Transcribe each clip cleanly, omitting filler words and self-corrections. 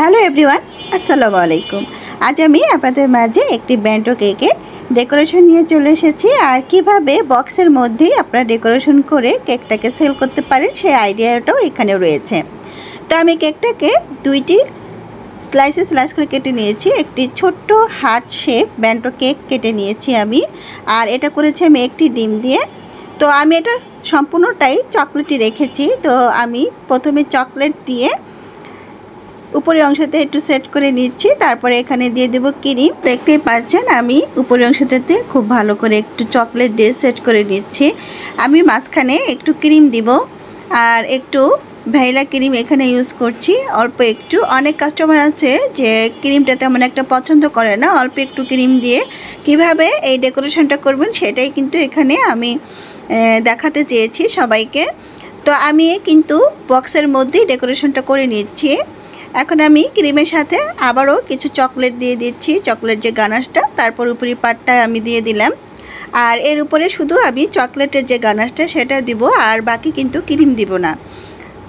Hello everyone, আসসালামু আলাইকুম। আজ আমি আপনাদের মাঝে একটি ব্যান্টো কেকের ডেকোরেশন নিয়ে চলে এসেছি। আর কিভাবে বক্সের মধ্যেই আপনারা ডেকোরেশন করে কেকটাকে সেল করতে পারেন সেই আইডিয়াটাও এখানে রয়েছে। তো আমি কেকটাকে দুইটি স্লাইস করে কেটে নিয়েছি। একটি ছোট্ট হার্ট শেপ ব্যান্টো কেক কেটে নিয়েছি আমি। আর এটা করেছি আমি একটি ডিম দিয়ে। তো আমি এটা সম্পূর্ণটাই চকলেটই রেখেছি। তো আমি প্রথমে চকলেট দিয়ে উপরের অংশতে একটু সেট করে নিচ্ছি, তারপরে এখানে দিয়ে দেব ক্রিম। দেখতেই পাচ্ছেন আমি উপরের অংশটাতে খুব ভালো করে একটু চকলেট দিয়ে সেট করে নিচ্ছি। আমি মাঝখানে একটু ক্রিম দিব আর একটু ভ্যানিলা ক্রিম এখানে ইউজ করছি অল্প একটু। অনেক কাস্টমার আছে যে ক্রিমটা তেমন একটা পছন্দ করে না, অল্প একটু ক্রিম দিয়ে কিভাবে এই ডেকোরেশনটা করবেন সেটাই কিন্তু এখানে আমি দেখাতে চেয়েছি সবাইকে। তো আমি কিন্তু বক্সের মধ্যেই ডেকোরেশনটা করে নিচ্ছি। এখন আমি ক্রিমের সাথে আবারও কিছু চকলেট দিয়ে দিচ্ছি, চকলেট যে গানাশটা তারপর উপরি পাটটা আমি দিয়ে দিলাম। আর এর উপরে শুধু আমি চকলেটের যে গানাশটা সেটা দিব, আর বাকি কিন্তু ক্রিম দিব না।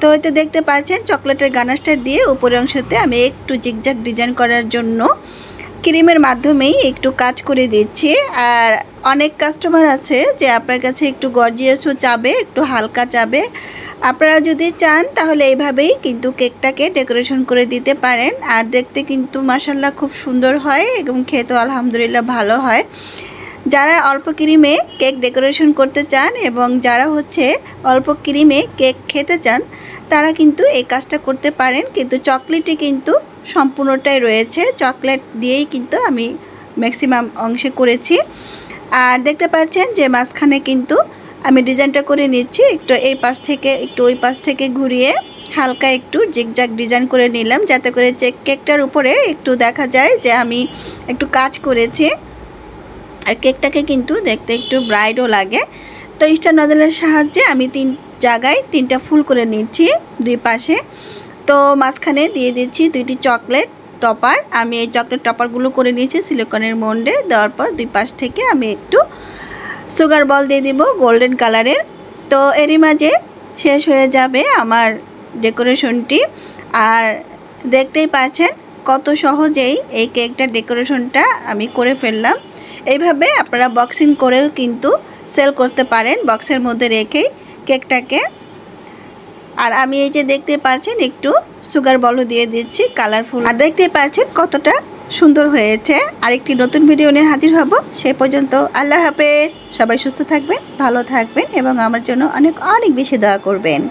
তো এটা দেখতে পাচ্ছেন চকলেটের গানাশটা দিয়ে উপরের অংশতে আমি একটু জিগজ্যাগ ডিজাইন করার জন্য ক্রিমের মাধ্যমেই একটু কাজ করে দিচ্ছি। আর অনেক কাস্টমার আছে যে আপনার কাছে একটু গর্জিয়াসও চাবে, একটু হালকা চাবে। আপনারা যদি চান তাহলে এইভাবেই কিন্তু কেকটাকে ডেকোরেশন করে দিতে পারেন। আর দেখতে কিন্তু মাশাআল্লাহ খুব সুন্দর হয় এবং খেতেও আলহামদুলিল্লাহ ভালো হয়। যারা অল্প ক্রিমে কেক ডেকোরেশন করতে চান এবং যারা অল্প ক্রিমে কেক খেতে চান তারা কিন্তু এই কাজটা করতে পারেন। কিন্তু চকলেটে কিন্তু সম্পূর্ণটাই রয়েছে, চকলেট দিয়েই কিন্তু আমি ম্যাক্সিমাম অংশে করেছি। আর দেখতে পাচ্ছেন যে মাঝখানে কিন্তু আমি ডিজাইনটা করে নিচ্ছি, একটু এই পাশ থেকে একটু ওই পাশ থেকে ঘুরিয়ে হালকা একটু জিগজ্যাগ ডিজাইন করে নিলাম, যাতে করে কেকটার উপরে একটু দেখা যায় যে আমি একটু কাজ করেছি। আর কেকটাকে কিন্তু দেখতে একটু ব্রাইটও লাগে। তো স্টার নজলের সাহায্যে আমি 3 জায়গায় 3টা ফুল করে নিচ্ছি দুই পাশে। তো মাঝখানে দিয়ে দিচ্ছি 2টি চকলেট টপার। আমি এই চকলেট টপারগুলো করে নিয়েছি সিলিকনের মোল্ডে। দেওয়ার পর দুই পাশ থেকে আমি একটু সুগার বল দিয়ে দিব গোল্ডেন কালারের। তো এরই মাঝে শেষ হয়ে যাবে আমার ডেকোরেশনটি। আর দেখতেই পাচ্ছেন কত সহজেই এই কেকটার ডেকোরেশনটা আমি করে ফেললাম। এইভাবে আপনারা বক্সিং করেও কিন্তু সেল করতে পারেন বক্সের মধ্যে রেখেই কেকটাকে। আর আমি এই যে দেখতে পাচ্ছেন একটু সুগার বলও দিয়ে দিচ্ছি কালারফুল। আর দেখতে পাচ্ছেন কতটা সুন্দর হয়েছে। আরেকটি নতুন ভিডিও নিয়ে হাজির হব। সে পর্যন্ত আল্লাহ হাফেজ। সবাই সুস্থ থাকবেন, ভালো থাকবেন এবং আমার জন্য অনেক অনেক বেশি দোয়া করবেন।